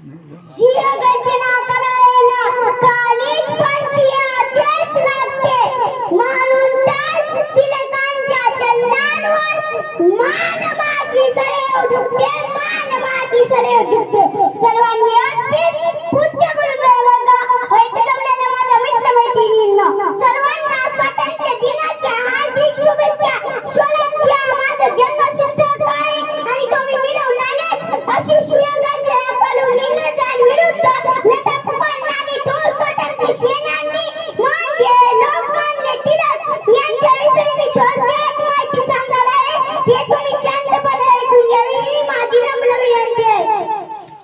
शिवगर्जना करायला कालीच पंछियाचेच लागते म्हणून त्याच तिलकांच्या चलनांवर मान माझी सदैव झुकते मान माझी सदैव झुकते सर्वांनी अगदी पूज्य गुरुवर्ग होईत जमलेल्या माझ्या मित्रमैत्रिणींनो सर्वांना स्वातंत्र्य दिनाच्या हार्दिक शुभेच्छा स्वराज्य माझं जन्मसिद्ध काय आणि तुम्ही मिळवणारच अशी शिवगर्जना करून इंग्रजां विरुद्ध लढा पुकारणारी थोर स्वातंत्र्य सेनानी म्हणजे लोकमान्य टिळक यांच्याविषयी मी थोडक्यात माहिती सांगणार आहे हे तुम्ही शांतपणे ऐकून घ्यावी माझी नम्र विनंती आहे.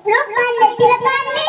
लोकमान्य टिळकांनी